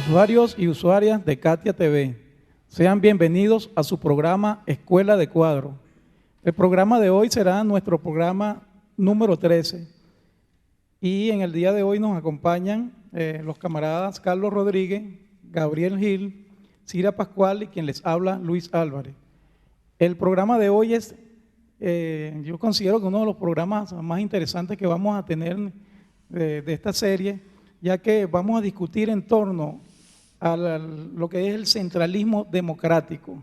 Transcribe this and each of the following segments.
Usuarios y usuarias de Katia TV, sean bienvenidos a su programa Escuela de Cuadro. El programa de hoy será nuestro programa número 13 y en el día de hoy nos acompañan los camaradas Carlos Rodríguez, Gabriel Gil, Cira Pascual y quien les habla, Luis Álvarez. El programa de hoy es, yo considero que uno de los programas más interesantes que vamos a tener de esta serie, ya que vamos a discutir en torno a lo que es el centralismo democrático.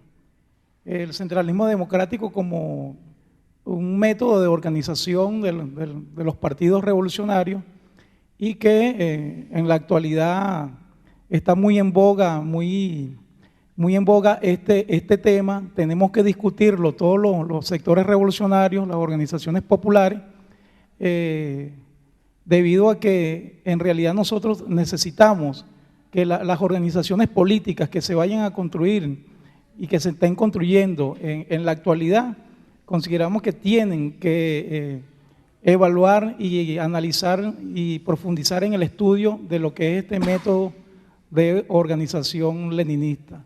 El centralismo democrático como un método de organización de los partidos revolucionarios y que en la actualidad está muy en boga, este tema. Tenemos que discutirlo todos los sectores revolucionarios, las organizaciones populares, debido a que en realidad nosotros necesitamos que las organizaciones políticas que se vayan a construir y que se estén construyendo en la actualidad, consideramos que tienen que evaluar y analizar y profundizar en el estudio de lo que es este método de organización leninista,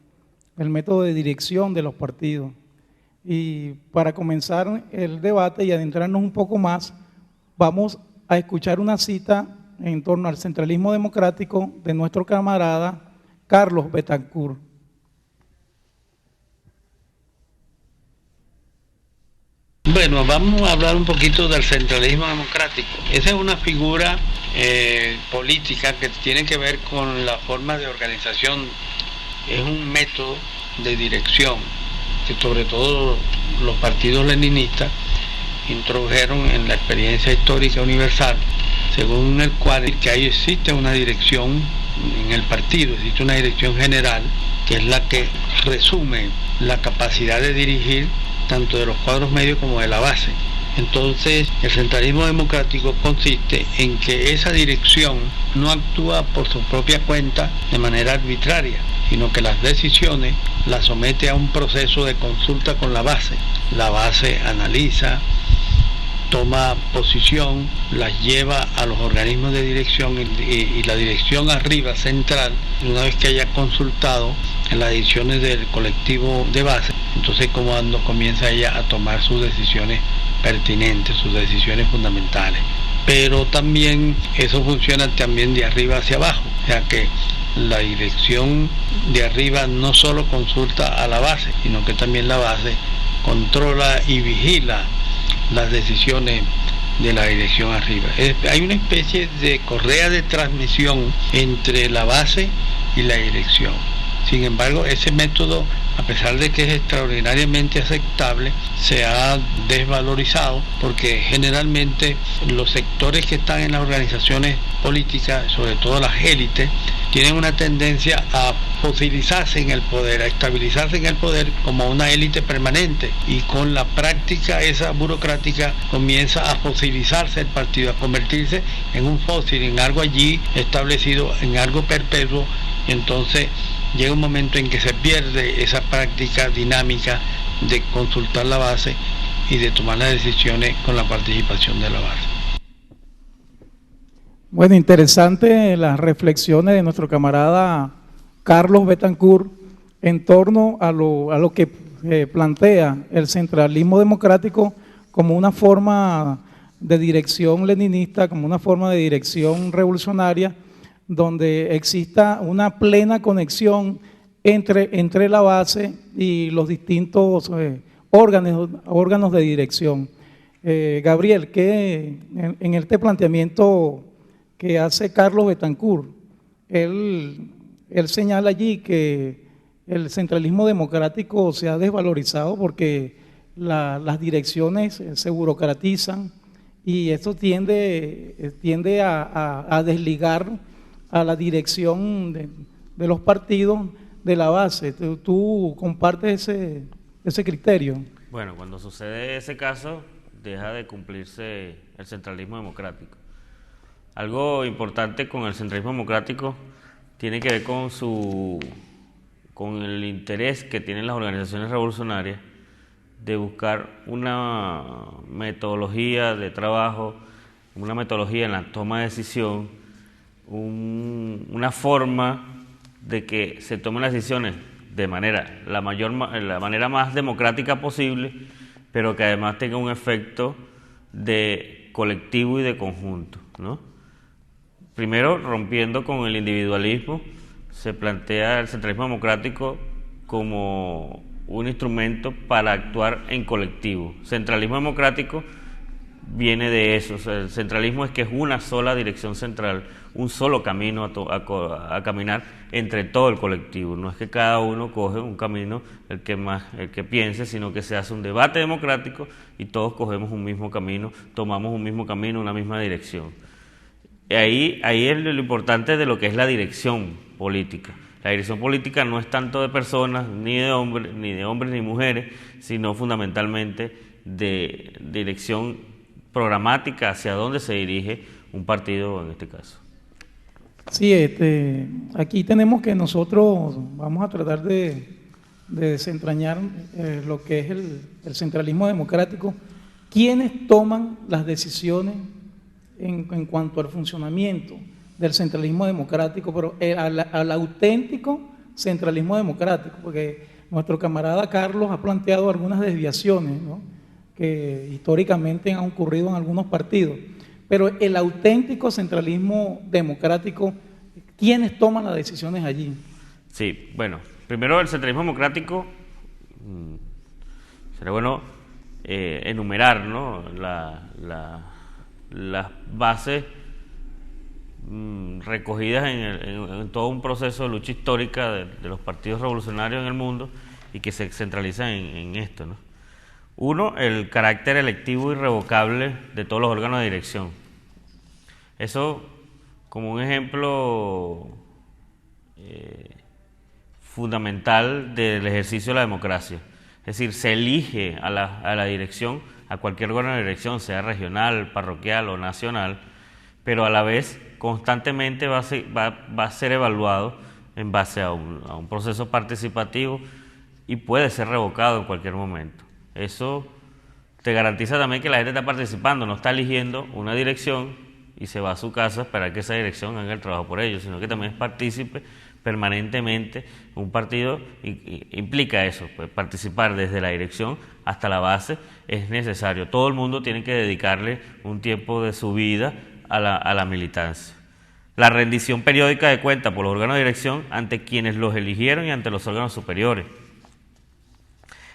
el método de dirección de los partidos. Y para comenzar el debate y adentrarnos un poco más, vamos a escuchar una cita en torno al centralismo democrático de nuestro camarada Carlos Betancourt. Bueno, vamos a hablar un poquito del centralismo democrático. Esa es una figura política que tiene que ver con la forma de organización. Es un método de dirección que sobre todo los partidos leninistas introdujeron en la experiencia histórica universal, según el cual que ahí existe una dirección en el partido, existe una dirección general que es la que resume la capacidad de dirigir tanto de los cuadros medios como de la base. Entonces, el centralismo democrático consiste en que esa dirección no actúa por su propia cuenta de manera arbitraria, sino que las decisiones las somete a un proceso de consulta con la base. La base analiza, toma posición, las lleva a los organismos de dirección y la dirección arriba, central, una vez que haya consultado en las decisiones del colectivo de base, entonces cuando comienza ella a tomar sus decisiones pertinentes, sus decisiones fundamentales. Pero también eso funciona también de arriba hacia abajo, o sea que la dirección de arriba no solo consulta a la base, sino que también la base controla y vigila las decisiones de la dirección arriba. Hay una especie de correa de transmisión entre la base y la dirección. Sin embargo, ese método, a pesar de que es extraordinariamente aceptable, se ha desvalorizado porque generalmente los sectores que están en las organizaciones políticas, sobre todo las élites, tienen una tendencia a fosilizarse en el poder, a estabilizarse en el poder como una élite permanente, y con la práctica esa burocrática comienza a fosilizarse el partido, a convertirse en un fósil, en algo allí establecido, en algo perpetuo, y entonces llega un momento en que se pierde esa práctica dinámica de consultar la base y de tomar las decisiones con la participación de la base. Bueno, interesante las reflexiones de nuestro camarada Carlos Betancourt en torno a lo que plantea el centralismo democrático como una forma de dirección leninista, como una forma de dirección revolucionaria, donde exista una plena conexión entre la base y los distintos órganos de dirección. Gabriel, ¿qué en este planteamiento que hace Carlos Betancourt? Él señala allí que el centralismo democrático se ha desvalorizado porque las direcciones se burocratizan y esto tiende a desligar a la dirección de los partidos de la base. ¿Tú compartes ese criterio? Bueno, cuando sucede ese caso, deja de cumplirse el centralismo democrático. Algo importante con el centralismo democrático tiene que ver con el interés que tienen las organizaciones revolucionarias de buscar una metodología de trabajo, una metodología en la toma de decisión, una forma de que se tomen las decisiones de la manera más democrática posible, pero que además tenga un efecto de colectivo y de conjunto, ¿no? Primero, rompiendo con el individualismo, se plantea el centralismo democrático como un instrumento para actuar en colectivo. Centralismo democrático viene de eso, o sea, el centralismo es que es una sola dirección central, un solo camino a caminar entre todo el colectivo. No es que cada uno coge un camino el que piense, sino que se hace un debate democrático y todos cogemos un mismo camino, tomamos un mismo camino, una misma dirección. Ahí es lo importante de lo que es la dirección política. La dirección política no es tanto de personas, ni de hombres ni mujeres, sino fundamentalmente de dirección programática hacia dónde se dirige un partido en este caso. Sí, aquí tenemos que nosotros vamos a tratar de desentrañar lo que es el centralismo democrático. ¿Quiénes toman las decisiones en cuanto al funcionamiento del centralismo democrático, pero al auténtico centralismo democrático? Porque nuestro camarada Carlos ha planteado algunas desviaciones, ¿no?, que históricamente han ocurrido en algunos partidos. Pero el auténtico centralismo democrático, ¿quiénes toman las decisiones allí? Sí, bueno, primero el centralismo democrático, sería bueno enumerar, ¿no?, las bases recogidas en todo un proceso de lucha histórica de los partidos revolucionarios en el mundo y que se centralizan en esto, ¿no? Uno, el carácter electivo irrevocable de todos los órganos de dirección. Eso como un ejemplo fundamental del ejercicio de la democracia. Es decir, se elige a la dirección, a cualquier órgano de dirección, sea regional, parroquial o nacional, pero a la vez constantemente va a ser evaluado en base a un proceso participativo y puede ser revocado en cualquier momento. Eso te garantiza también que la gente está participando, no está eligiendo una dirección y se va a su casa a esperar que esa dirección haga el trabajo por ellos, sino que también es partícipe permanentemente. Un partido implica eso, pues participar desde la dirección hasta la base es necesario. Todo el mundo tiene que dedicarle un tiempo de su vida a la militancia. La rendición periódica de cuentas por los órganos de dirección ante quienes los eligieron y ante los órganos superiores.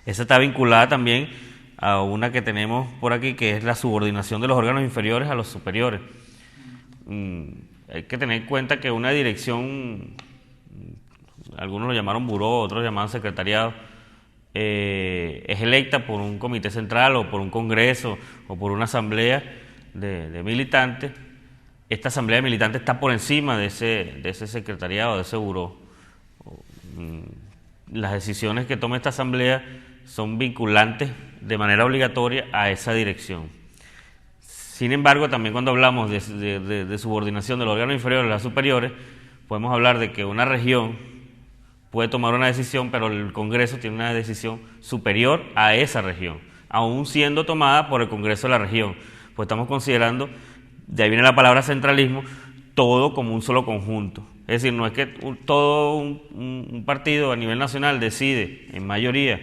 Esa está vinculada también a una que tenemos por aquí, que es la subordinación de los órganos inferiores a los superiores. Hay que tener en cuenta que una dirección, algunos lo llamaron buró, otros lo llamaban secretariado, es electa por un comité central o por un congreso o por una asamblea de militantes. Esta asamblea de militantes está por encima de ese secretariado, de ese buró. Las decisiones que toma esta asamblea son vinculantes de manera obligatoria a esa dirección. Sin embargo, también cuando hablamos de subordinación de los órganos inferiores a los superiores, podemos hablar de que una región puede tomar una decisión, pero el Congreso tiene una decisión superior a esa región, aún siendo tomada por el Congreso de la región. Pues estamos considerando, de ahí viene la palabra centralismo, todo como un solo conjunto. Es decir, no es que todo un partido a nivel nacional decide en mayoría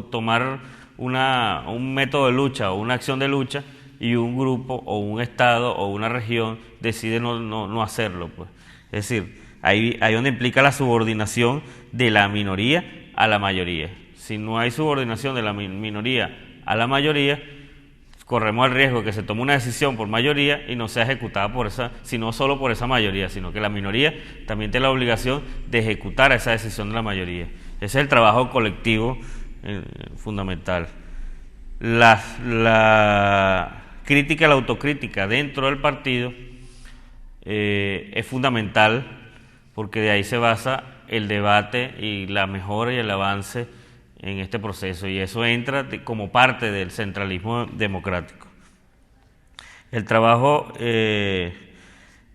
tomar un método de lucha o una acción de lucha y un grupo o un estado o una región decide no hacerlo, pues. Es decir, ahí donde implica la subordinación de la minoría a la mayoría. Si no hay subordinación de la minoría a la mayoría, corremos el riesgo de que se tome una decisión por mayoría y no sea ejecutada sino solo por esa mayoría, sino que la minoría también tiene la obligación de ejecutar esa decisión de la mayoría. Ese es el trabajo colectivo fundamental. La crítica, la autocrítica dentro del partido es fundamental, porque de ahí se basa el debate y la mejora y el avance en este proceso, y eso entra como parte del centralismo democrático. El trabajo y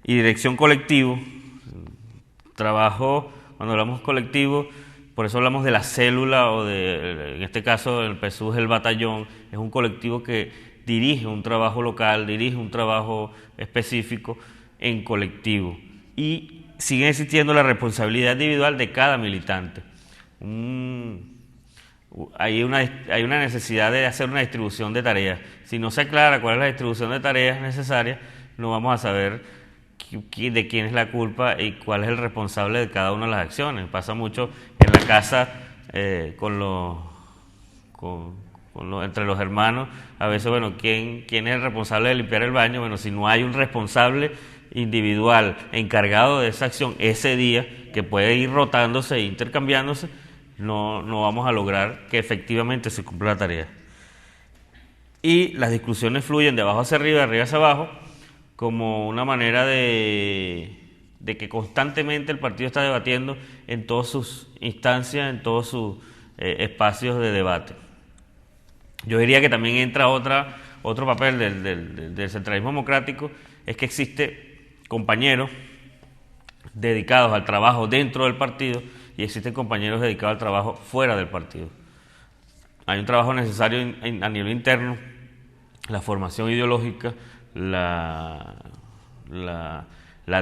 dirección colectivo, cuando hablamos colectivo, por eso hablamos de la célula o en este caso el PSU es el batallón, es un colectivo que dirige un trabajo local, dirige un trabajo específico en colectivo. y sigue existiendo la responsabilidad individual de cada militante. Hay una necesidad de hacer una distribución de tareas. Si no se aclara cuál es la distribución de tareas necesaria, no vamos a saber de quién es la culpa y cuál es el responsable de cada una de las acciones. Pasa mucho en la casa entre los hermanos. A veces, bueno, ¿quién es el responsable de limpiar el baño? Bueno, si no hay un responsable individual encargado de esa acción ese día, que puede ir rotándose e intercambiándose, no vamos a lograr que efectivamente se cumpla la tarea. Y las discusiones fluyen de abajo hacia arriba, de arriba hacia abajo, como una manera de que constantemente el partido está debatiendo en todas sus instancias, en todos sus espacios de debate. Yo diría que también entra otro papel del centralismo democrático, es que existe compañeros dedicados al trabajo dentro del partido y existen compañeros dedicados al trabajo fuera del partido. Hay un trabajo necesario a nivel interno, la formación ideológica, la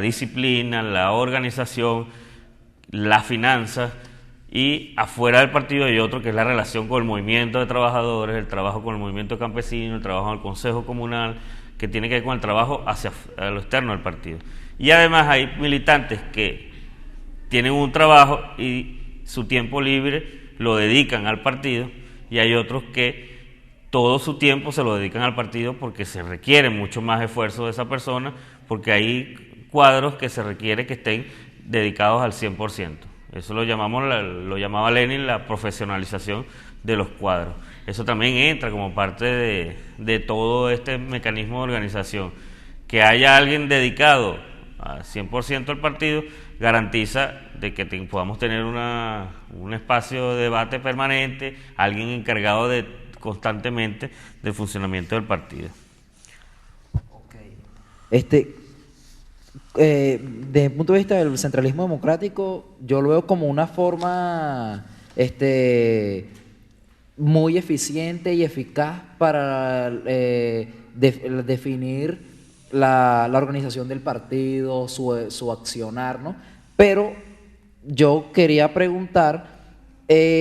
disciplina, la organización, las finanzas, y afuera del partido hay otro que es la relación con el movimiento de trabajadores, el trabajo con el movimiento campesino, el trabajo en el consejo comunal, que tiene que ver con el trabajo hacia lo externo del partido. Y además hay militantes que tienen un trabajo y su tiempo libre lo dedican al partido, y hay otros que todo su tiempo se lo dedican al partido porque se requiere mucho más esfuerzo de esa persona, porque hay cuadros que se requiere que estén dedicados al 100%. Eso lo llamaba Lenin la profesionalización de los cuadros. Eso también entra como parte de todo este mecanismo de organización. Que haya alguien dedicado al 100% al partido garantiza de que podamos tener un espacio de debate permanente, alguien encargado constantemente del funcionamiento del partido. Okay. Desde el punto de vista del centralismo democrático, yo lo veo como una forma muy eficiente y eficaz para definir la organización del partido, su accionar, ¿no? Pero yo quería preguntar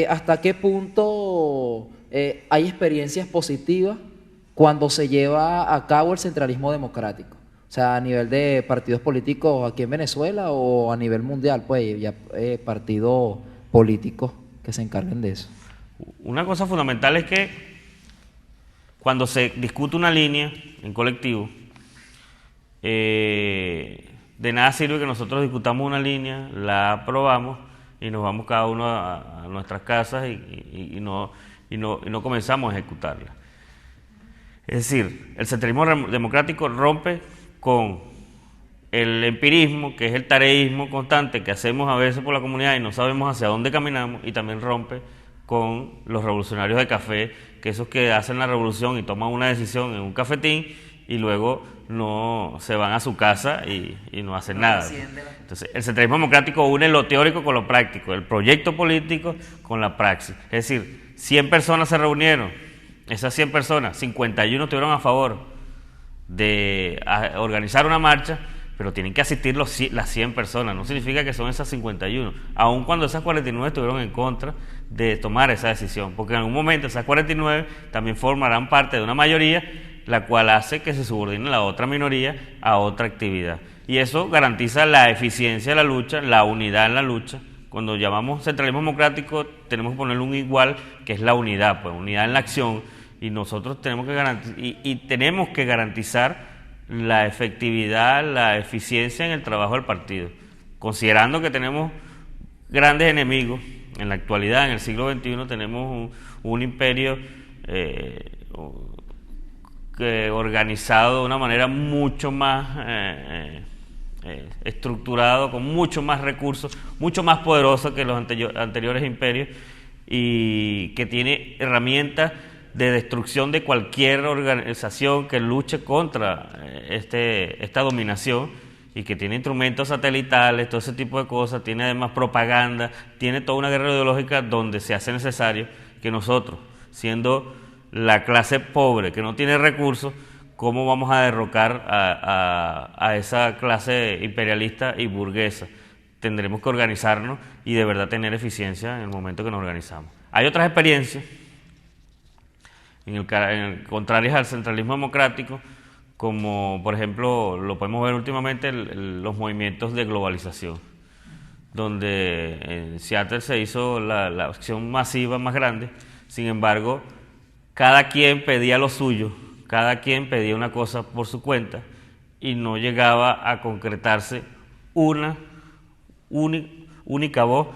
hasta qué punto hay experiencias positivas cuando se lleva a cabo el centralismo democrático. O sea, a nivel de partidos políticos aquí en Venezuela o a nivel mundial, pues ya partidos políticos que se encarguen de eso. Una cosa fundamental es que cuando se discute una línea en colectivo, de nada sirve que nosotros discutamos una línea, la aprobamos y nos vamos cada uno a nuestras casas y no comenzamos a ejecutarla. Es decir, el centralismo democrático rompe con el empirismo, que es el tareísmo constante que hacemos a veces por la comunidad y no sabemos hacia dónde caminamos, y también rompe con los revolucionarios de café, que esos que hacen la revolución y toman una decisión en un cafetín y luego no se van a su casa y no hacen nada. Entonces, el centralismo democrático une lo teórico con lo práctico, el proyecto político con la praxis. Es decir, 100 personas se reunieron, esas 100 personas, 51 estuvieron a favor de organizar una marcha, pero tienen que asistir las 100 personas, no significa que son esas 51, aun cuando esas 49 estuvieron en contra de tomar esa decisión, porque en algún momento esas 49 también formarán parte de una mayoría, la cual hace que se subordine la otra minoría a otra actividad. Y eso garantiza la eficiencia de la lucha, la unidad en la lucha. Cuando llamamos centralismo democrático, tenemos que ponerle un igual, que es la unidad, pues unidad en la acción, y nosotros tenemos que garantizar la efectividad, la eficiencia en el trabajo del partido, considerando que tenemos grandes enemigos. En la actualidad, en el siglo XXI, tenemos un imperio organizado de una manera mucho más estructurado, con mucho más recursos, mucho más poderoso que los anteriores imperios, y que tiene herramientas de destrucción de cualquier organización que luche contra esta dominación, y que tiene instrumentos satelitales, todo ese tipo de cosas, tiene además propaganda, tiene toda una guerra ideológica donde se hace necesario que nosotros, siendo la clase pobre que no tiene recursos, cómo vamos a derrocar a esa clase imperialista y burguesa. Tendremos que organizarnos y de verdad tener eficiencia en el momento que nos organizamos. Hay otras experiencias contrarias al centralismo democrático, como por ejemplo lo podemos ver últimamente los movimientos de globalización, donde en Seattle se hizo la acción masiva más grande. Sin embargo, cada quien pedía lo suyo, cada quien pedía una cosa por su cuenta y no llegaba a concretarse una única voz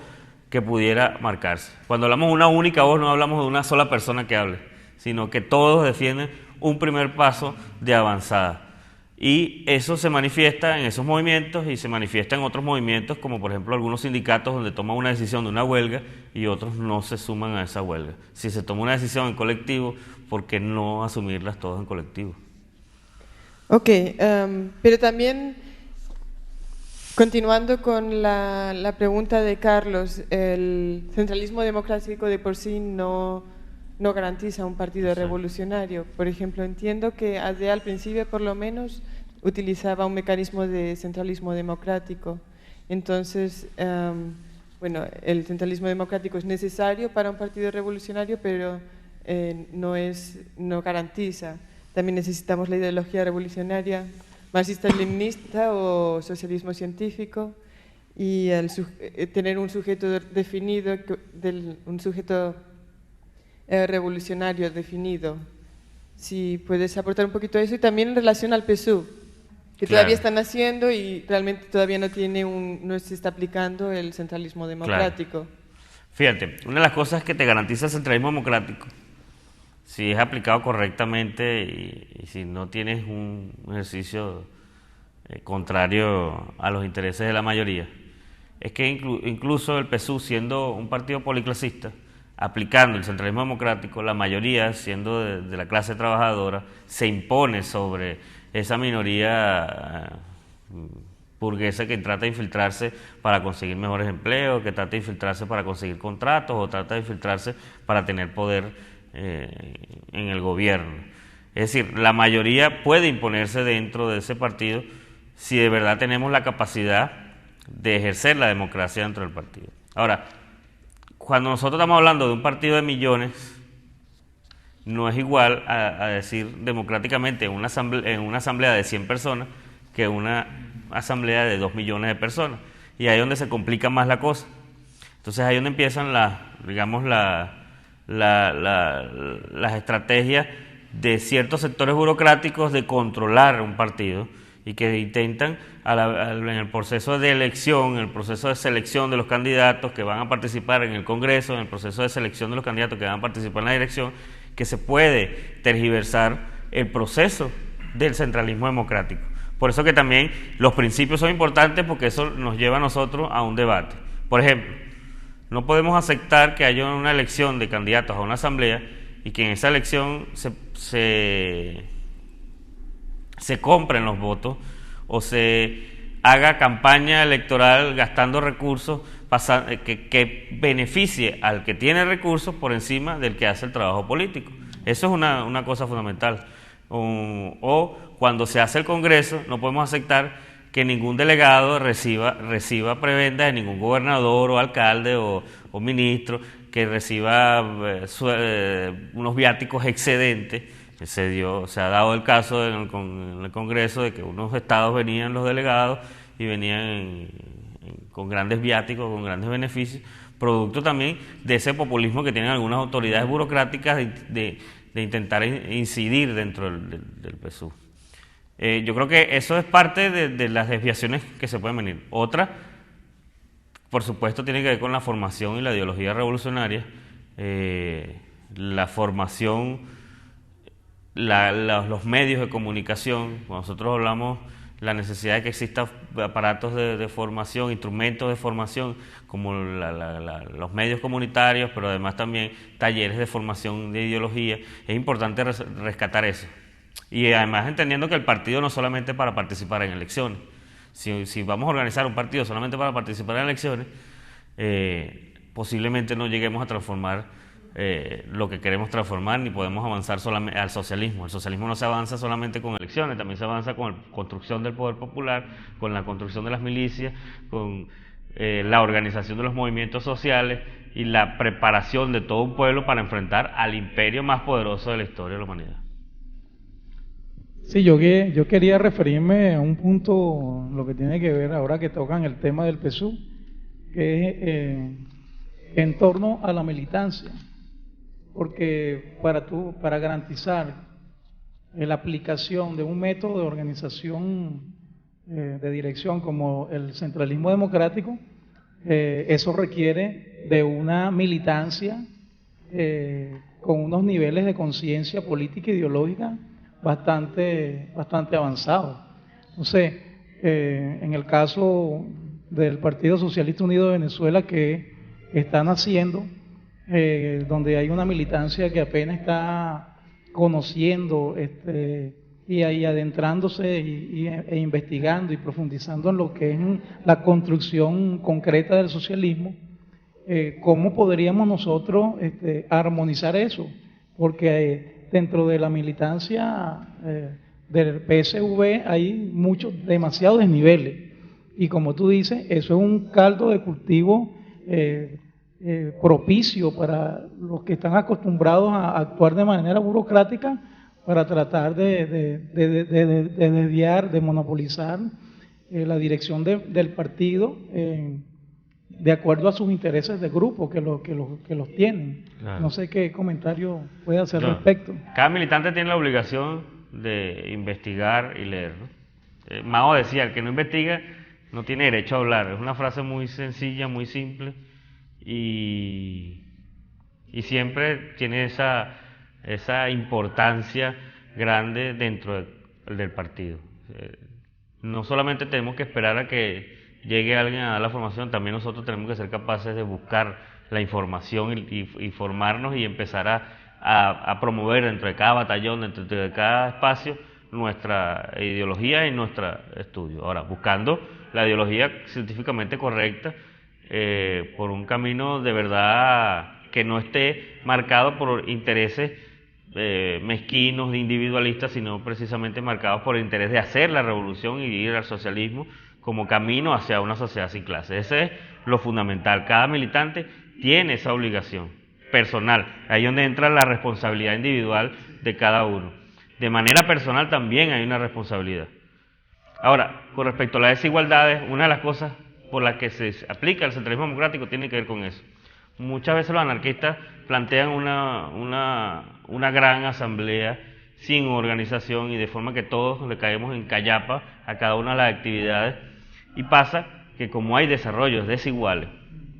que pudiera marcarse. Cuando hablamos de una única voz no hablamos de una sola persona que hable, sino que todos defienden un primer paso de avanzada. Y eso se manifiesta en esos movimientos y se manifiesta en otros movimientos, como por ejemplo algunos sindicatos donde toman una decisión de una huelga y otros no se suman a esa huelga. Si se toma una decisión en colectivo, ¿por qué no asumirlas todos en colectivo? Ok, pero también, continuando con la pregunta de Carlos, el centralismo democrático de por sí no garantiza un partido revolucionario. Por ejemplo, entiendo que ADE al principio por lo menos utilizaba un mecanismo de centralismo democrático. Entonces, bueno, el centralismo democrático es necesario para un partido revolucionario, pero no garantiza. También necesitamos la ideología revolucionaria marxista-leninista o socialismo científico y tener un sujeto definido, un sujeto revolucionario definido. Si puedes aportar un poquito a eso, y también en relación al PSUV, que todavía están haciendo y realmente todavía no se está aplicando el centralismo democrático. Claro. Fíjate, una de las cosas que te garantiza el centralismo democrático, si es aplicado correctamente y si no tienes un ejercicio contrario a los intereses de la mayoría, es que incluso el PSUV, siendo un partido policlasista, aplicando el centralismo democrático, la mayoría, siendo de la clase trabajadora, se impone sobre esa minoría burguesa que trata de infiltrarse para conseguir mejores empleos, que trata de infiltrarse para conseguir contratos o trata de infiltrarse para tener poder en el gobierno. Es decir, la mayoría puede imponerse dentro de ese partido si de verdad tenemos la capacidad de ejercer la democracia dentro del partido. Ahora, cuando nosotros estamos hablando de un partido de millones, no es igual a decir democráticamente en una asamblea de 100 personas que una asamblea de 2 millones de personas. Y ahí es donde se complica más la cosa. Entonces ahí es donde empiezan las estrategias de ciertos sectores burocráticos de controlar un partido y que intentan en el proceso de elección, en el proceso de selección de los candidatos que van a participar en el Congreso, en el proceso de selección de los candidatos que van a participar en la dirección, que se puede tergiversar el proceso del centralismo democrático. Por eso que también los principios son importantes, porque eso nos lleva a nosotros a un debate. Por ejemplo, no podemos aceptar que haya una elección de candidatos a una asamblea y que en esa elección se compren los votos o se haga campaña electoral gastando recursos que beneficie al que tiene recursos por encima del que hace el trabajo político. Eso es una cosa fundamental. O cuando se hace el Congreso, no podemos aceptar que ningún delegado reciba prebendas de ningún gobernador o alcalde o ministro, que reciba unos viáticos excedentes. Se ha dado el caso en el Congreso de que unos estados venían los delegados y venían con grandes viáticos, con grandes beneficios, producto también de ese populismo que tienen algunas autoridades burocráticas de intentar incidir dentro del PSUV. Yo creo que eso es parte de las desviaciones que se pueden venir. Otra, por supuesto, tiene que ver con la formación y la ideología revolucionaria, la formación, los medios de comunicación. Cuando nosotros hablamos la necesidad de que existan aparatos de formación, instrumentos de formación, como los medios comunitarios, pero además también talleres de formación de ideología, es importante rescatar eso. Y además entendiendo que el partido no solamente para participar en elecciones. Si vamos a organizar un partido solamente para participar en elecciones, posiblemente no lleguemos a transformar lo que queremos transformar, ni podemos avanzar solamente al socialismo. El socialismo no se avanza solamente con elecciones, también se avanza con la construcción del poder popular, con la construcción de las milicias, con la organización de los movimientos sociales y la preparación de todo un pueblo para enfrentar al imperio más poderoso de la historia de la humanidad. Sí, yo quería referirme a un punto, lo que tiene que ver ahora que tocan el tema del PSUV, que es en torno a la militancia, porque para garantizar la aplicación de un método de organización de dirección como el centralismo democrático, eso requiere de una militancia con unos niveles de conciencia política e ideológica bastante avanzados. Entonces, en el caso del Partido Socialista Unido de Venezuela, que están haciendo, donde hay una militancia que apenas está conociendo y ahí adentrándose e investigando y profundizando en lo que es la construcción concreta del socialismo, ¿cómo podríamos nosotros armonizar eso? Porque dentro de la militancia del PSV hay demasiados desniveles, y como tú dices, eso es un caldo de cultivo propicio para los que están acostumbrados a actuar de manera burocrática para tratar de desviar, de monopolizar la dirección del partido de acuerdo a sus intereses de grupo que los tienen. Claro. No sé qué comentario puede hacer al respecto. Cada militante tiene la obligación de investigar y leer, ¿no? Mao decía, el que no investiga no tiene derecho a hablar. Es una frase muy sencilla, muy simple, y siempre tiene esa importancia grande dentro del partido. No solamente tenemos que esperar a que llegue alguien a dar la formación, también nosotros tenemos que ser capaces de buscar la información y formarnos y empezar a promover dentro de cada batallón, dentro de cada espacio, nuestra ideología y nuestro estudio. Ahora, buscando la ideología científicamente correcta, por un camino de verdad que no esté marcado por intereses mezquinos, individualistas, sino precisamente marcados por el interés de hacer la revolución y ir al socialismo como camino hacia una sociedad sin clases. Ese es lo fundamental. Cada militante tiene esa obligación personal. Ahí es donde entra la responsabilidad individual de cada uno. De manera personal también hay una responsabilidad. Ahora, con respecto a las desigualdades, una de las cosas por las que se aplica el centralismo democrático tiene que ver con eso. Muchas veces los anarquistas plantean una gran asamblea sin organización y de forma que todos le caemos en callapa a cada una de las actividades, y pasa que como hay desarrollos desiguales,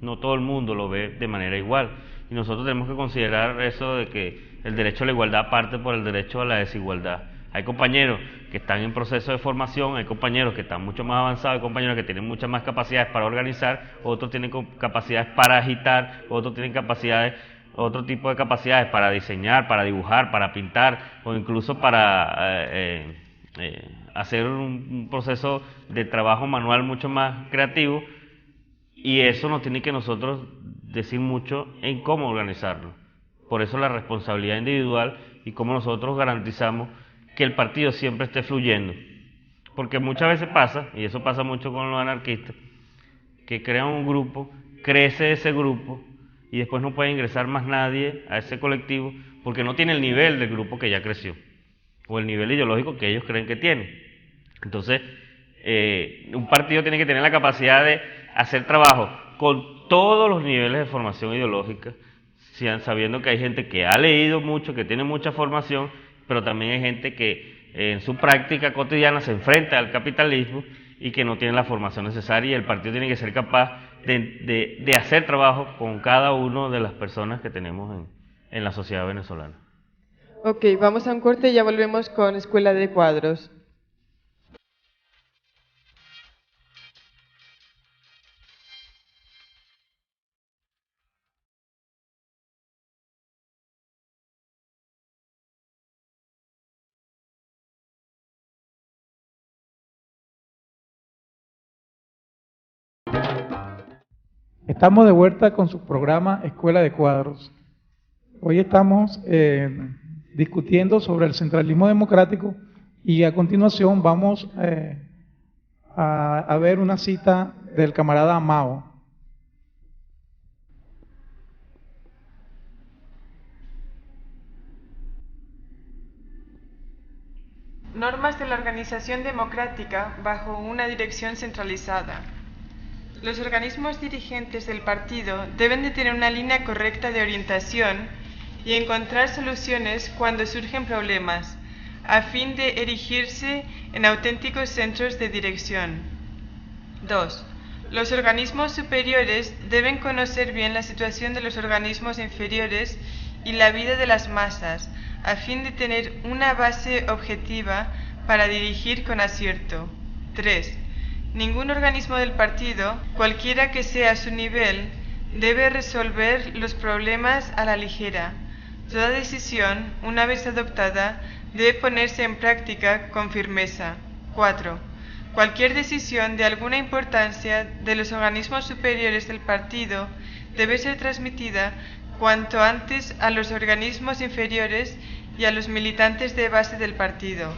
no todo el mundo lo ve de manera igual, y nosotros tenemos que considerar eso de que el derecho a la igualdad parte por el derecho a la desigualdad. Hay compañeros que están en proceso de formación, hay compañeros que están mucho más avanzados, hay compañeros que tienen muchas más capacidades para organizar, otros tienen capacidades para agitar, otros tienen otro tipo de capacidades para diseñar, para dibujar, para pintar, o incluso para hacer un proceso de trabajo manual mucho más creativo, y eso nos tiene que nosotros decir mucho en cómo organizarlo. Por eso la responsabilidad individual y cómo nosotros garantizamos que el partido siempre esté fluyendo. Porque muchas veces pasa, y eso pasa mucho con los anarquistas, que crean un grupo, crece ese grupo, y después no puede ingresar más nadie a ese colectivo porque no tiene el nivel del grupo que ya creció, o el nivel ideológico que ellos creen que tiene. Entonces, un partido tiene que tener la capacidad de hacer trabajo con todos los niveles de formación ideológica, sabiendo que hay gente que ha leído mucho, que tiene mucha formación, pero también hay gente que en su práctica cotidiana se enfrenta al capitalismo y que no tiene la formación necesaria, y el partido tiene que ser capaz de hacer trabajo con cada una de las personas que tenemos en la sociedad venezolana. Ok, vamos a un corte y ya volvemos con Escuela de Cuadros. Estamos de vuelta con su programa Escuela de Cuadros. Hoy estamos discutiendo sobre el centralismo democrático y a continuación vamos a ver una cita del camarada Mao. Normas de la organización democrática bajo una dirección centralizada. Los organismos dirigentes del partido deben de tener una línea correcta de orientación y encontrar soluciones cuando surgen problemas, a fin de erigirse en auténticos centros de dirección. 2. Los organismos superiores deben conocer bien la situación de los organismos inferiores y la vida de las masas, a fin de tener una base objetiva para dirigir con acierto. 3. Ningún organismo del partido, cualquiera que sea su nivel, debe resolver los problemas a la ligera. Toda decisión, una vez adoptada, debe ponerse en práctica con firmeza. 4. Cualquier decisión de alguna importancia de los organismos superiores del partido debe ser transmitida cuanto antes a los organismos inferiores y a los militantes de base del partido.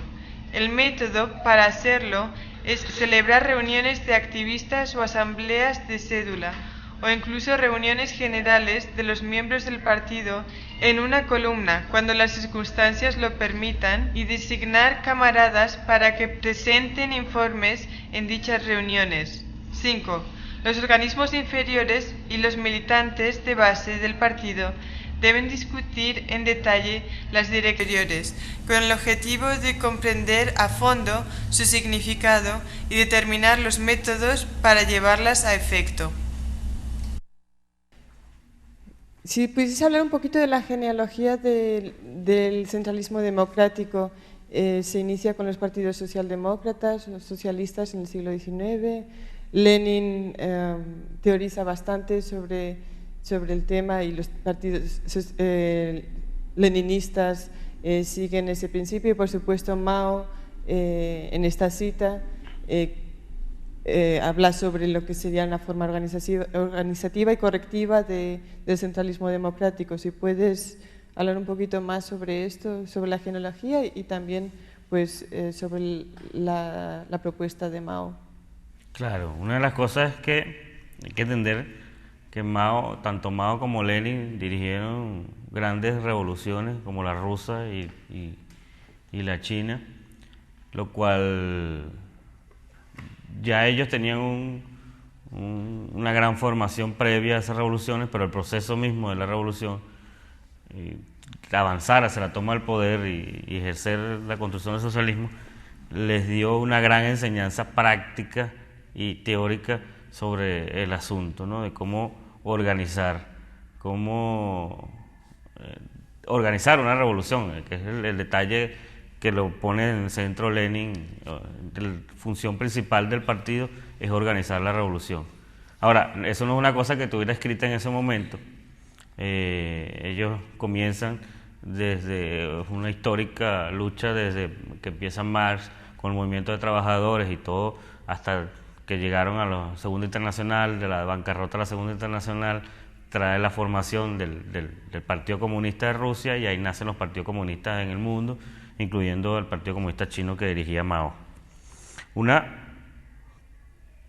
El método para hacerlo es celebrar reuniones de activistas o asambleas de cédula, o incluso reuniones generales de los miembros del partido en una columna, cuando las circunstancias lo permitan, y designar camaradas para que presenten informes en dichas reuniones. 5. Los organismos inferiores y los militantes de base del partido deben discutir en detalle las directrices, con el objetivo de comprender a fondo su significado y determinar los métodos para llevarlas a efecto. Si pudiese hablar un poquito de la genealogía del centralismo democrático, se inicia con los partidos socialdemócratas, los socialistas en el siglo XIX. Lenin teoriza bastante sobre el tema y los partidos leninistas siguen ese principio, y por supuesto Mao en esta cita habla sobre lo que sería una forma organizativa y correctiva del centralismo democrático. Si puedes hablar un poquito más sobre esto, sobre la genealogía y también pues sobre la propuesta de Mao. Claro, una de las cosas es que hay que entender que tanto Mao como Lenin dirigieron grandes revoluciones como la rusa y la china, lo cual ya ellos tenían una gran formación previa a esas revoluciones, pero el proceso mismo de la revolución, avanzar hacia la toma del poder y ejercer la construcción del socialismo, les dio una gran enseñanza práctica y teórica sobre el asunto, ¿no? De cómo organizar una revolución, que es el detalle que lo pone en el centro Lenin. La función principal del partido es organizar la revolución. Ahora, eso no es una cosa que estuviera escrita en ese momento. Ellos comienzan desde una histórica lucha, desde que empieza Marx con el movimiento de trabajadores y todo, hasta que llegaron a la Segunda Internacional, de la bancarrota a la Segunda Internacional, trae la formación del Partido Comunista de Rusia, y ahí nacen los partidos comunistas en el mundo, incluyendo el Partido Comunista Chino que dirigía Mao. Una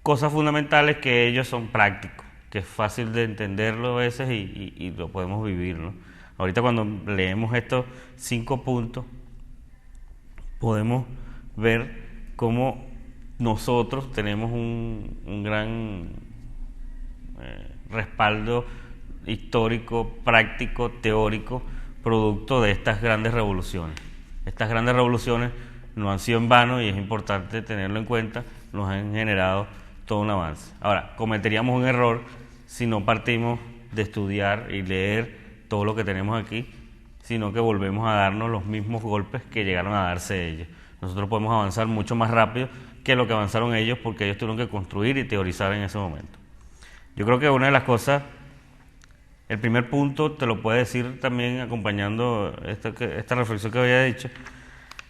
cosa fundamental es que ellos son prácticos, que es fácil de entenderlo a veces y lo podemos vivir, ¿no? Ahorita cuando leemos estos 5 puntos, podemos ver cómo nosotros tenemos un gran respaldo histórico, práctico, teórico, producto de estas grandes revoluciones. Estas grandes revoluciones no han sido en vano, y es importante tenerlo en cuenta, nos han generado todo un avance. Ahora, cometeríamos un error si no partimos de estudiar y leer todo lo que tenemos aquí, sino que volvemos a darnos los mismos golpes que llegaron a darse ellos. Nosotros podemos avanzar mucho más rápido que lo que avanzaron ellos, porque ellos tuvieron que construir y teorizar en ese momento. Yo creo que una de las cosas, el primer punto, te lo puede decir también acompañando esta reflexión que había dicho,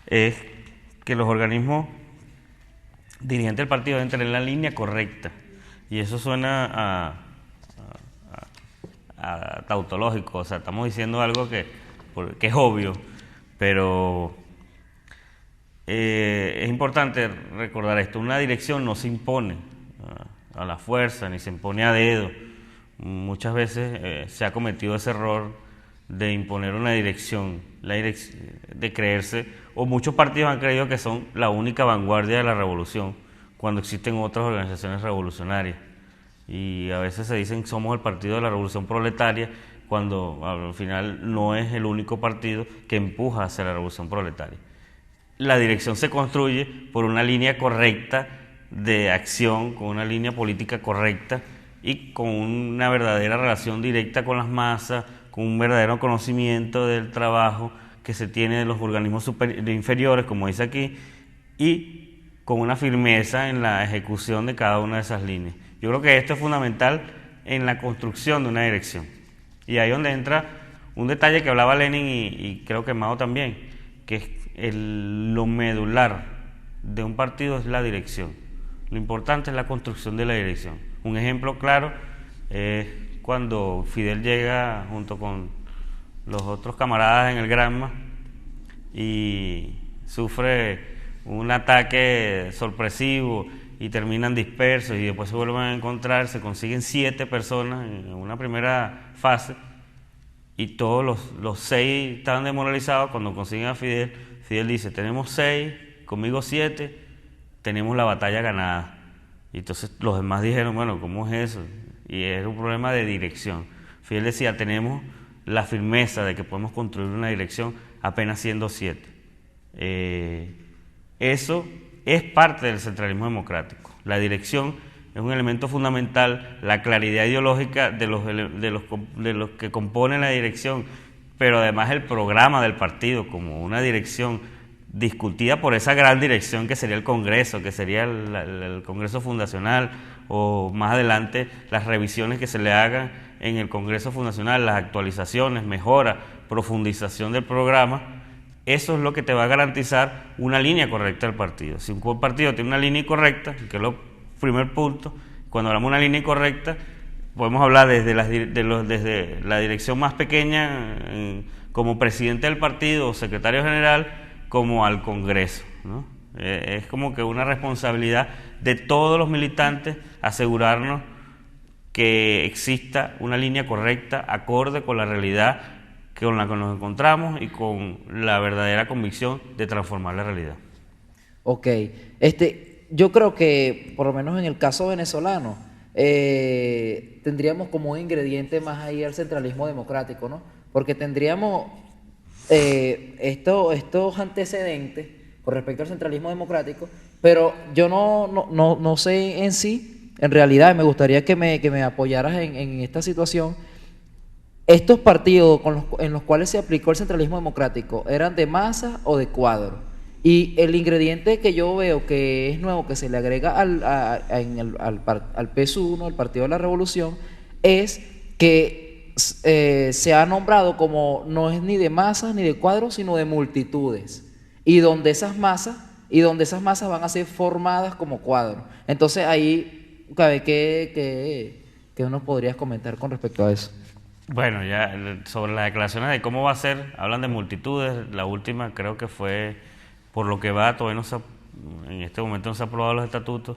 es que los organismos dirigentes del partido deben tener la línea correcta, y eso suena tautológico, o sea, estamos diciendo algo que es obvio, pero es importante recordar esto: una dirección no se impone a la fuerza, ni se impone a dedo. Muchas veces se ha cometido ese error de imponer una dirección, de creerse, o muchos partidos han creído que son la única vanguardia de la revolución, cuando existen otras organizaciones revolucionarias. Y a veces se dicen somos el partido de la revolución proletaria, cuando al final no es el único partido que empuja hacia la revolución proletaria. La dirección se construye por una línea correcta de acción, con una línea política correcta y con una verdadera relación directa con las masas, con un verdadero conocimiento del trabajo que se tiene de los organismos inferiores, como dice aquí, y con una firmeza en la ejecución de cada una de esas líneas. Yo creo que esto es fundamental en la construcción de una dirección. Y ahí es donde entra un detalle que hablaba Lenin y creo que Mao también, que es lo medular de un partido es la dirección. Lo importante es la construcción de la dirección. Un ejemplo claro es cuando Fidel llega junto con los otros camaradas en el Granma y sufre un ataque sorpresivo y terminan dispersos y después se vuelven a encontrar, se consiguen 7 personas en una primera fase y todos los 6 estaban desmoralizados. Cuando consiguen a Fidel, Fidel dice: tenemos 6, conmigo 7, tenemos la batalla ganada. Y entonces los demás dijeron: bueno, ¿cómo es eso? Y era un problema de dirección. Fidel decía: tenemos la firmeza de que podemos construir una dirección apenas siendo 7. Eso es parte del centralismo democrático. La dirección es un elemento fundamental, la claridad ideológica de los que componen la dirección, pero además el programa del partido como una dirección discutida por esa gran dirección que sería el Congreso, que sería el Congreso Fundacional, o más adelante las revisiones que se le hagan en el Congreso Fundacional, las actualizaciones, mejora, profundización del programa. Eso es lo que te va a garantizar una línea correcta del partido. Si un partido tiene una línea incorrecta, que es el primer punto, cuando hablamos de una línea incorrecta, podemos hablar desde la dirección más pequeña, como presidente del partido o secretario general, como al Congreso, ¿no? Es como que una responsabilidad de todos los militantes asegurarnos que exista una línea correcta, acorde con la realidad con la que nos encontramos y con la verdadera convicción de transformar la realidad. Ok, yo creo que por lo menos en el caso venezolano tendríamos como un ingrediente más ahí al centralismo democrático, ¿no? Porque tendríamos estos antecedentes con respecto al centralismo democrático, pero yo no sé en sí, en realidad me gustaría que me apoyaras en esta situación. ¿Estos partidos en los cuales se aplicó el centralismo democrático eran de masa o de cuadro? Y el ingrediente que yo veo que es nuevo, que se le agrega al PSUV, al Partido de la Revolución, es que se ha nombrado como no es ni de masas ni de cuadros, sino de multitudes. Y donde esas masas van a ser formadas como cuadros. Entonces ahí, ¿qué nos podrías comentar con respecto a eso? Bueno, ya sobre las declaraciones de cómo va a ser, hablan de multitudes. La última creo que fue, por lo que va, todavía en este momento no se han aprobado los estatutos,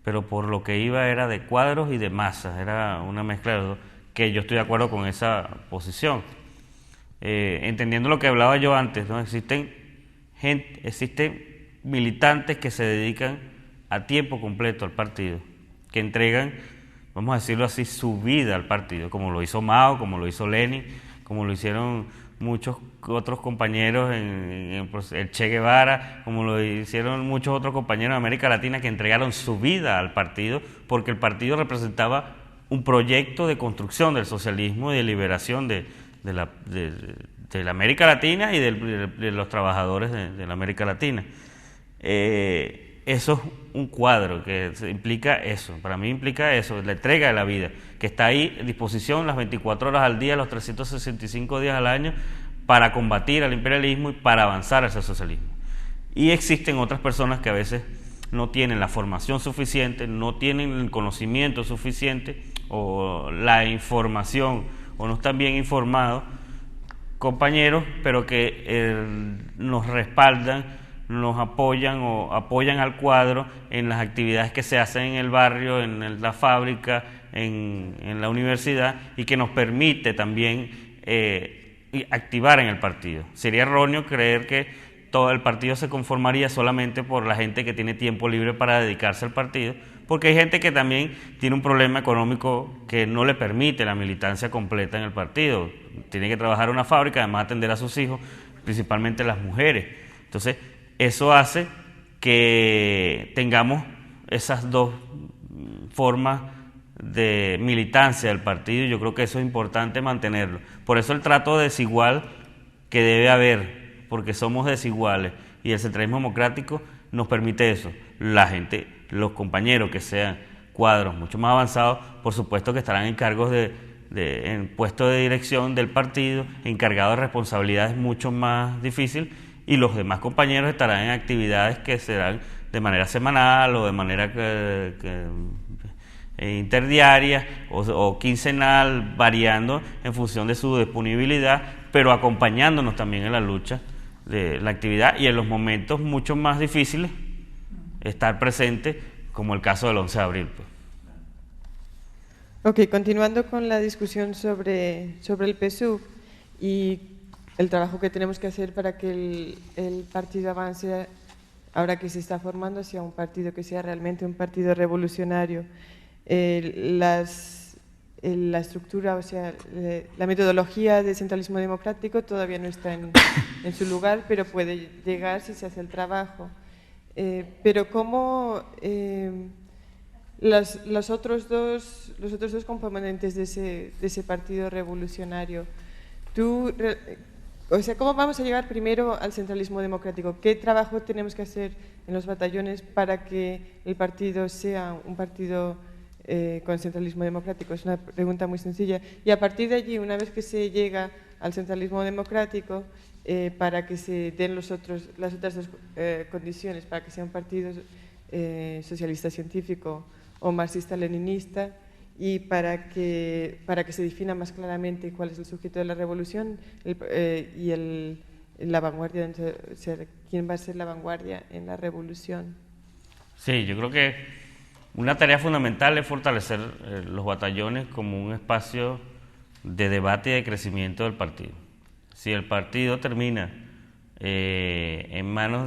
pero por lo que iba era de cuadros y de masas, era una mezcla de los dos, que yo estoy de acuerdo con esa posición. Entendiendo lo que hablaba yo antes, ¿no? Existen militantes que se dedican a tiempo completo al partido, que entregan, vamos a decirlo así, su vida al partido, como lo hizo Mao, como lo hizo Lenin, como lo hicieron muchos otros compañeros el Che Guevara, como lo hicieron muchos otros compañeros de América Latina, que entregaron su vida al partido, porque el partido representaba un proyecto de construcción del socialismo y de liberación de la América Latina y de los trabajadores de la América Latina. Eso es un cuadro que implica eso, para mí implica eso, la entrega de la vida, que está ahí a disposición las 24 horas al día, los 365 días al año, para combatir al imperialismo y para avanzar hacia el socialismo. Y existen otras personas que a veces no tienen la formación suficiente, no tienen el conocimiento suficiente o la información o no están bien informados compañeros, pero que nos respaldan, nos apoyan o apoyan al cuadro en las actividades que se hacen en el barrio, en la fábrica, en la universidad, y que nos permite también activar en el partido. Sería erróneo creer que todo el partido se conformaría solamente por la gente que tiene tiempo libre para dedicarse al partido, porque hay gente que también tiene un problema económico que no le permite la militancia completa en el partido. Tiene que trabajar en una fábrica, además atender a sus hijos, principalmente las mujeres. Entonces, eso hace que tengamos esas dos formas de militancia del partido, y yo creo que eso es importante mantenerlo. Por eso el trato desigual que debe haber, porque somos desiguales, y el centralismo democrático nos permite eso. La gente, los compañeros que sean cuadros mucho más avanzados, por supuesto que estarán en cargos en puestos de dirección del partido, encargados de responsabilidades mucho más difíciles, y los demás compañeros estarán en actividades que serán de manera semanal o de manera interdiaria o quincenal, variando en función de su disponibilidad, pero acompañándonos también en la lucha de la actividad, y en los momentos mucho más difíciles estar presente, como el caso del 11 de abril. Pues. Ok, continuando con la discusión sobre el PSUV y el trabajo que tenemos que hacer para que el partido avance, ahora que se está formando, hacia un partido que sea realmente un partido revolucionario. La estructura, o sea, la metodología de centralismo democrático todavía no está en su lugar, pero puede llegar si se hace el trabajo. Pero ¿cómo los otros dos componentes de ese partido revolucionario? O sea, ¿cómo vamos a llegar primero al centralismo democrático? ¿Qué trabajo tenemos que hacer en los batallones para que el partido sea un partido con centralismo democrático? Es una pregunta muy sencilla. Y a partir de allí, una vez que se llega al centralismo democrático, para que se den las otras dos condiciones, para que sea un partido socialista científico o marxista-leninista, y para que se defina más claramente cuál es el sujeto de la revolución y la vanguardia, o sea, quién va a ser la vanguardia en la revolución. Sí, yo creo que una tarea fundamental es fortalecer los batallones como un espacio de debate y de crecimiento del partido. Si el partido termina en manos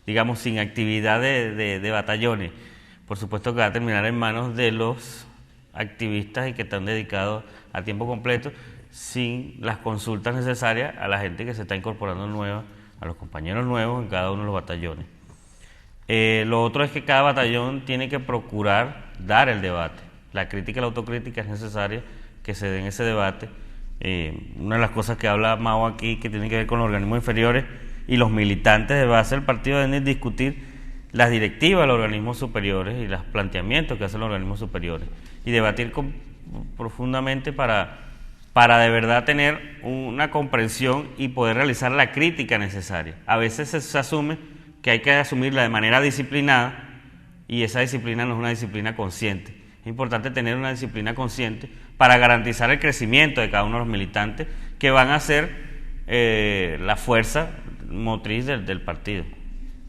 digamos, sin actividad de batallones, por supuesto que va a terminar en manos de los activistas y que están dedicados a tiempo completo, sin las consultas necesarias a la gente que se está incorporando nueva, a los compañeros nuevos en cada uno de los batallones. Lo otro es que cada batallón tiene que procurar dar el debate. La crítica y la autocrítica es necesaria que se den ese debate. Una de las cosas que habla Mao aquí, que tiene que ver con los organismos inferiores y los militantes de base del partido, deben discutir las directivas de los organismos superiores y los planteamientos que hacen los organismos superiores, y debatir profundamente para de verdad tener una comprensión y poder realizar la crítica necesaria. A veces se asume que hay que asumirla de manera disciplinada, y esa disciplina no es una disciplina consciente. Es importante tener una disciplina consciente para garantizar el crecimiento de cada uno de los militantes, que van a ser la fuerza motriz del partido.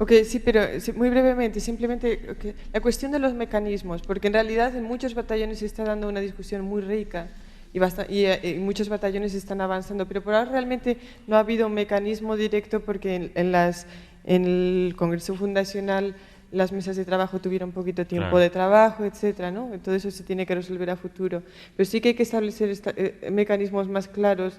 Ok, sí, pero muy brevemente, simplemente la cuestión de los mecanismos, porque en realidad en muchos batallones se está dando una discusión muy rica y muchos batallones están avanzando, pero por ahora realmente no ha habido un mecanismo directo, porque en el Congreso Fundacional las mesas de trabajo tuvieron poquito tiempo de trabajo, etcétera, ¿no? Todo eso se tiene que resolver a futuro. Pero sí que hay que establecer mecanismos más claros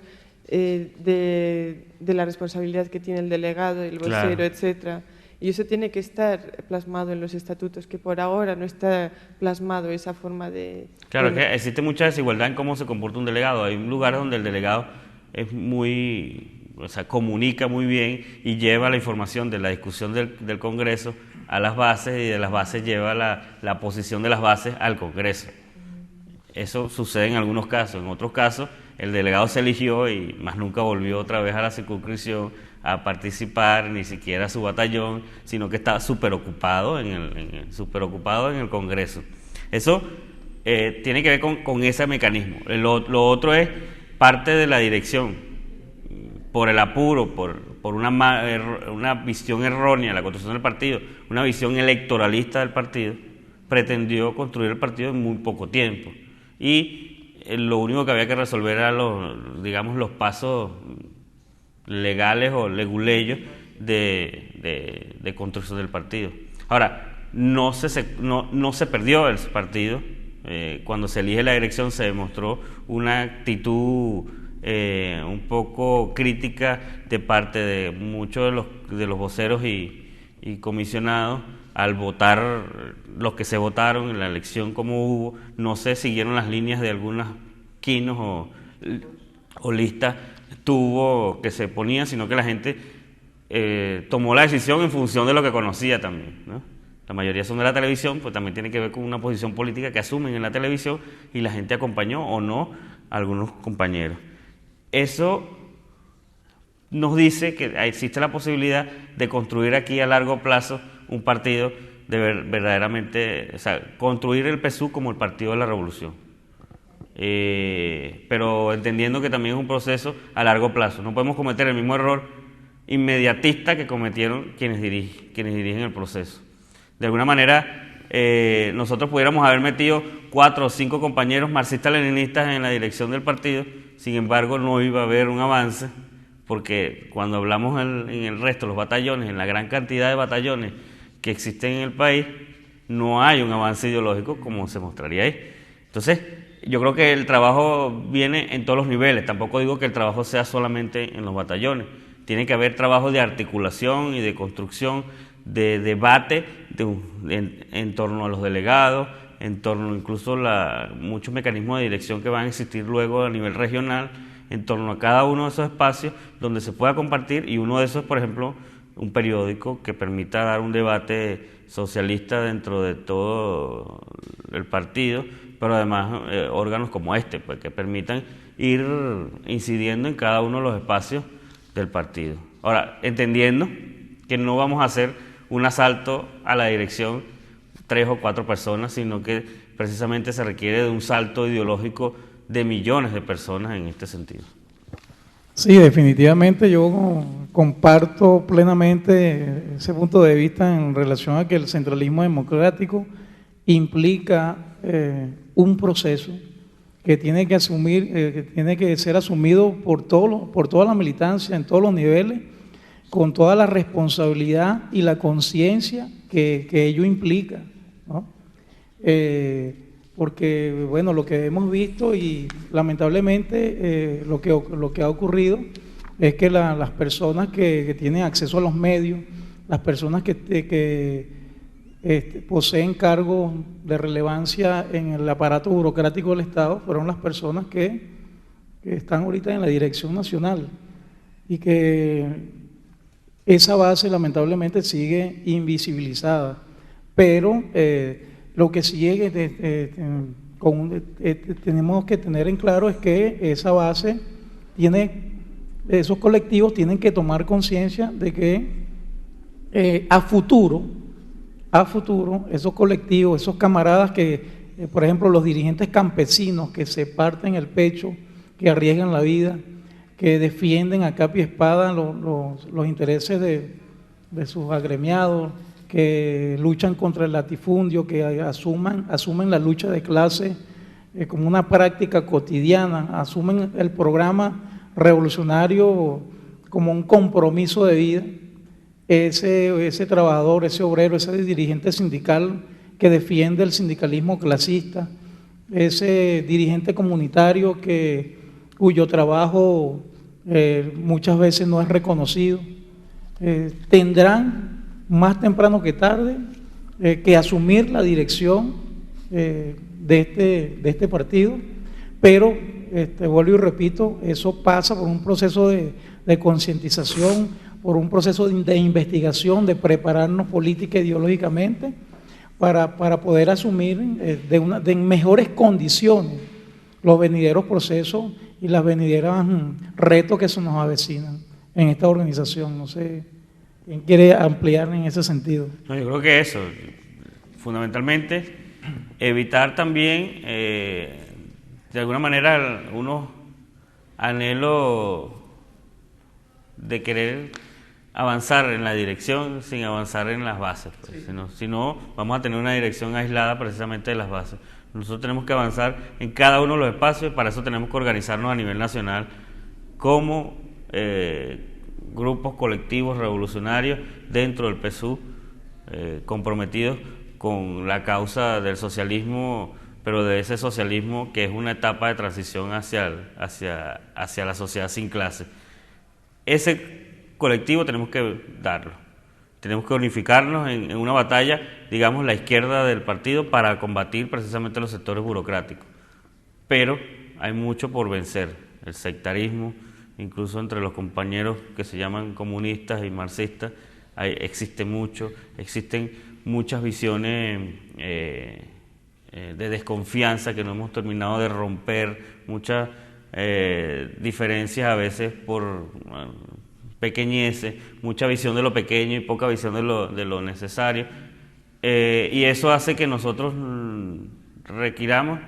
de la responsabilidad que tiene el delegado, el vocero, etcétera. Y eso tiene que estar plasmado en los estatutos, que por ahora no está plasmado esa forma de... Claro, es que existe mucha desigualdad en cómo se comporta un delegado. Hay lugares donde el delegado es comunica muy bien y lleva la información de la discusión del Congreso a las bases, y de las bases lleva la posición de las bases al Congreso. Eso sucede en algunos casos. En otros casos, el delegado se eligió y más nunca volvió otra vez a la circunscripción a participar, ni siquiera a su batallón, sino que estaba súper ocupado en el Congreso. Eso tiene que ver con ese mecanismo. Lo otro es parte de la dirección, por el apuro, por una visión errónea de la construcción del partido, una visión electoralista del partido, pretendió construir el partido en muy poco tiempo. Y lo único que había que resolver era los pasos legales o leguleyos de construcción del partido. Ahora, no se perdió el partido. Cuando se elige la dirección se demostró una actitud un poco crítica de parte de muchos de los voceros y comisionados. Al votar, los que se votaron en la elección como hubo, no se siguieron las líneas de algunas quinos o listas que se ponían, sino que la gente tomó la decisión en función de lo que conocía también, ¿no? La mayoría son de la televisión, pues también tiene que ver con una posición política que asumen en la televisión, y la gente acompañó o no a algunos compañeros. Eso nos dice que existe la posibilidad de construir aquí a largo plazo un partido verdaderamente, o sea, construir el PSUV como el partido de la revolución. Pero entendiendo que también es un proceso a largo plazo. No podemos cometer el mismo error inmediatista que cometieron quienes dirigen el proceso. De alguna manera, nosotros pudiéramos haber metido 4 o 5 compañeros marxistas-leninistas en la dirección del partido, sin embargo no iba a haber un avance, porque cuando hablamos en el resto de los batallones, en la gran cantidad de batallones que existen en el país, no hay un avance ideológico como se mostraría ahí. Entonces, yo creo que el trabajo viene en todos los niveles. Tampoco digo que el trabajo sea solamente en los batallones. Tiene que haber trabajo de articulación y de construcción, de debate en torno a los delegados, en torno incluso muchos mecanismos de dirección que van a existir luego a nivel regional, en torno a cada uno de esos espacios donde se pueda compartir, y uno de esos, por ejemplo, un periódico que permita dar un debate socialista dentro de todo el partido, pero además órganos como este, pues, que permitan ir incidiendo en cada uno de los espacios del partido. Ahora, entendiendo que no vamos a hacer un asalto a la dirección 3 o 4 personas, sino que precisamente se requiere de un salto ideológico de millones de personas en este sentido. Sí, definitivamente yo comparto plenamente ese punto de vista en relación a que el centralismo democrático implica un proceso que tiene que ser asumido por toda la militancia en todos los niveles, con toda la responsabilidad y la conciencia que ello implica, ¿no? Porque, bueno, lo que hemos visto y lamentablemente lo que ha ocurrido es que las personas que tienen acceso a los medios, las personas que poseen cargos de relevancia en el aparato burocrático del Estado, fueron las personas que están ahorita en la dirección nacional, y que esa base lamentablemente sigue invisibilizada. Pero lo que sigue tenemos que tener en claro es que esa base esos colectivos tienen que tomar conciencia de que a futuro esos colectivos, esos camaradas que, por ejemplo, los dirigentes campesinos que se parten el pecho, que arriesgan la vida, que defienden a capa y espada los intereses de sus agremiados, que luchan contra el latifundio, que asumen la lucha de clase como una práctica cotidiana, asumen el programa revolucionario como un compromiso de vida. Ese trabajador, ese obrero, ese dirigente sindical que defiende el sindicalismo clasista, ese dirigente comunitario cuyo trabajo muchas veces no es reconocido, tendrán más temprano que tarde que asumir la dirección de este partido, pero vuelvo y repito, eso pasa por un proceso de concientización, por un proceso de investigación, de prepararnos política e ideológicamente para poder asumir en mejores condiciones los venideros procesos y las venideras retos que se nos avecinan en esta organización. No sé quién quiere ampliar en ese sentido. No, yo creo que eso, fundamentalmente, evitar también, de alguna manera, unos anhelos de querer avanzar en la dirección sin avanzar en las bases. Pues. Si no, vamos a tener una dirección aislada precisamente de las bases. Nosotros tenemos que avanzar en cada uno de los espacios y para eso tenemos que organizarnos a nivel nacional como grupos colectivos revolucionarios dentro del PSUV, comprometidos con la causa del socialismo, pero de ese socialismo que es una etapa de transición hacia la sociedad sin clase. Ese colectivo tenemos que darlo, tenemos que unificarnos en una batalla, digamos, la izquierda del partido para combatir precisamente los sectores burocráticos, pero hay mucho por vencer, el sectarismo, incluso entre los compañeros que se llaman comunistas y marxistas, existen muchas visiones de desconfianza que no hemos terminado de romper, muchas diferencias a veces por pequeñeces, mucha visión de lo pequeño y poca visión de lo necesario, y eso hace que nosotros requiramos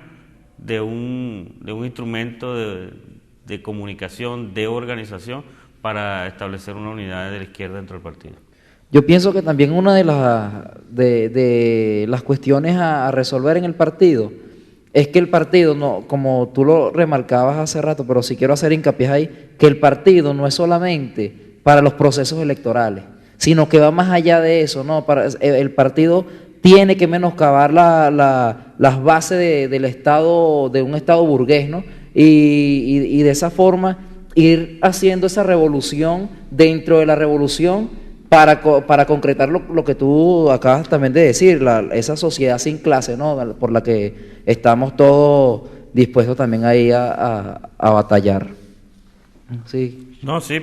de un instrumento de comunicación, de organización para establecer una unidad de la izquierda dentro del partido. Yo pienso que también una de las cuestiones a resolver en el partido es que el partido, no, como tú lo remarcabas hace rato, pero sí quiero hacer hincapié ahí, que el partido no es solamente para los procesos electorales, sino que va más allá de eso, ¿no? El partido tiene que menoscabar las bases del Estado, de un Estado burgués, ¿no? Y de esa forma ir haciendo esa revolución dentro de la revolución para concretar lo que tú acabas también de decir, esa sociedad sin clase, ¿no? Por la que estamos todos dispuestos también ahí a batallar. Sí. No, sí,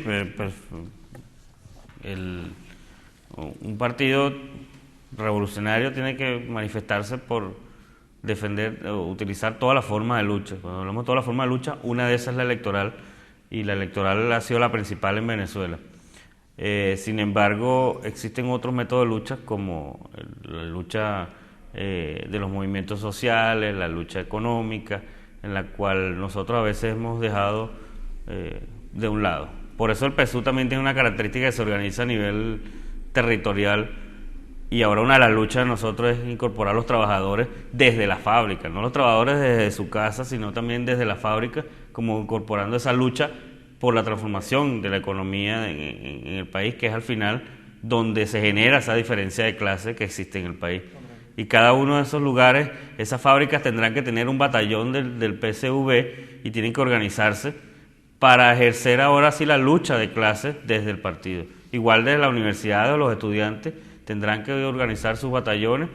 un partido revolucionario tiene que manifestarse por defender o utilizar todas las formas de lucha. Cuando hablamos de todas las formas de lucha, una de esas es la electoral, y la electoral ha sido la principal en Venezuela. Sin embargo, existen otros métodos de lucha como la lucha de los movimientos sociales, la lucha económica, en la cual nosotros a veces hemos dejado de un lado. Por eso el PSUV también tiene una característica que se organiza a nivel territorial, y ahora una de las luchas de nosotros es incorporar a los trabajadores desde la fábrica, no los trabajadores desde su casa, sino también desde la fábrica, como incorporando esa lucha por la transformación de la economía en el país, que es al final donde se genera esa diferencia de clase que existe en el país. Y cada uno de esos lugares, esas fábricas tendrán que tener un batallón del PSV y tienen que organizarse para ejercer ahora sí la lucha de clases desde el partido. Igual desde la universidad, los estudiantes tendrán que organizar sus batallones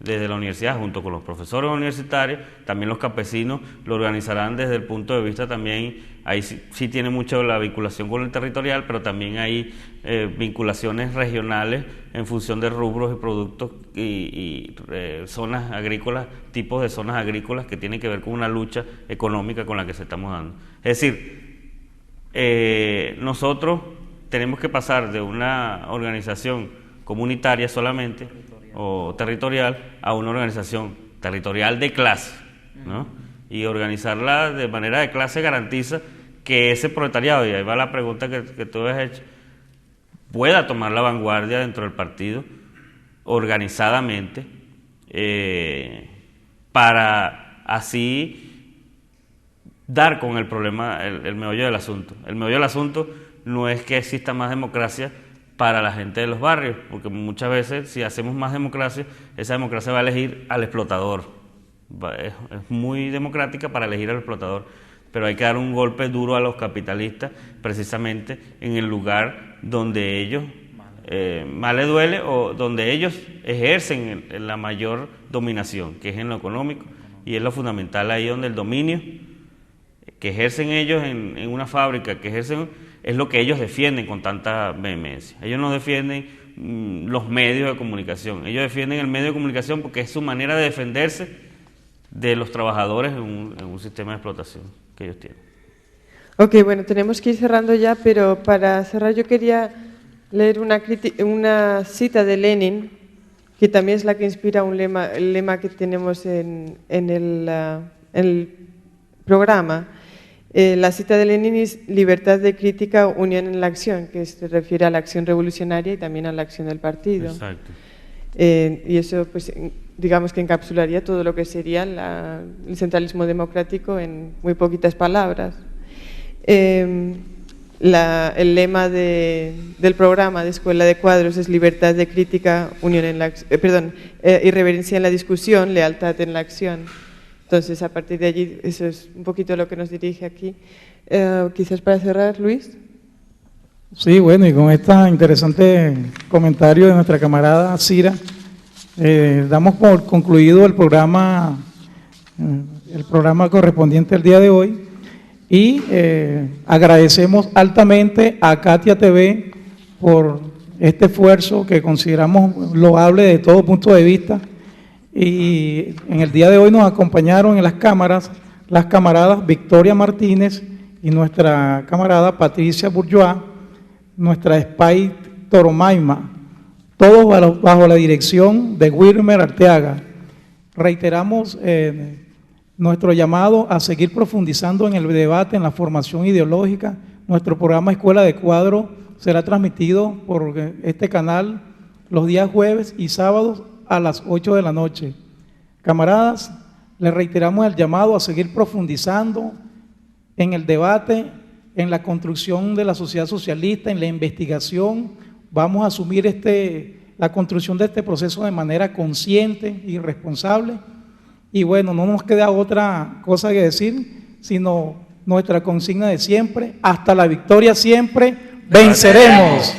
desde la universidad junto con los profesores universitarios, también los campesinos lo organizarán desde el punto de vista también, ahí sí tiene mucho la vinculación con el territorial, pero también hay vinculaciones regionales en función de rubros y productos y zonas agrícolas, tipos de zonas agrícolas que tienen que ver con una lucha económica con la que se estamos dando. Es decir, nosotros tenemos que pasar de una organización comunitaria solamente o territorial a una organización territorial de clase, ¿no? Y organizarla de manera de clase garantiza que ese proletariado, y ahí va la pregunta que tú has hecho, pueda tomar la vanguardia dentro del partido organizadamente para así dar con el problema, el meollo del asunto. El meollo del asunto no es que exista más democracia para la gente de los barrios, porque muchas veces si hacemos más democracia, esa democracia va a elegir al explotador. Es muy democrática para elegir al explotador, pero hay que dar un golpe duro a los capitalistas precisamente en el lugar donde ellos más les duele o donde ellos ejercen la mayor dominación, que es en lo económico, y es lo fundamental ahí donde el dominio que ejercen ellos en una fábrica, que ejercen, es lo que ellos defienden con tanta vehemencia. Ellos no defienden los medios de comunicación, ellos defienden el medio de comunicación porque es su manera de defenderse de los trabajadores en un sistema de explotación que ellos tienen. Ok, bueno, tenemos que ir cerrando ya, pero para cerrar yo quería leer una cita de Lenin que también es la que inspira el lema que tenemos en el programa. La cita de Lenin es libertad de crítica, unión en la acción, que se refiere a la acción revolucionaria y también a la acción del partido. Exacto. Y eso, pues, digamos que encapsularía todo lo que sería el centralismo democrático en muy poquitas palabras. El lema del programa de Escuela de Cuadros es libertad de crítica, unión en la irreverencia en la discusión, lealtad en la acción. Entonces, a partir de allí, eso es un poquito lo que nos dirige aquí. Quizás para cerrar, Luis. Sí, bueno, y con este interesante comentario de nuestra camarada Cira, damos por concluido el programa correspondiente al día de hoy y agradecemos altamente a Katia TV por este esfuerzo que consideramos loable de todo punto de vista. Y en el día de hoy nos acompañaron en las cámaras las camaradas Victoria Martínez y nuestra camarada Patricia Bourgeois, nuestra Spy Toromaima, todos bajo la dirección de Wilmer Arteaga. Reiteramos nuestro llamado a seguir profundizando en el debate, en la formación ideológica. Nuestro programa Escuela de Cuadro será transmitido por este canal los días jueves y sábados a las 8 de la noche. Camaradas, les reiteramos el llamado a seguir profundizando en el debate, en la construcción de la sociedad socialista, en la investigación. Vamos a asumir la construcción de este proceso de manera consciente y responsable. Y bueno, no nos queda otra cosa que decir, sino nuestra consigna de siempre: hasta la victoria siempre venceremos.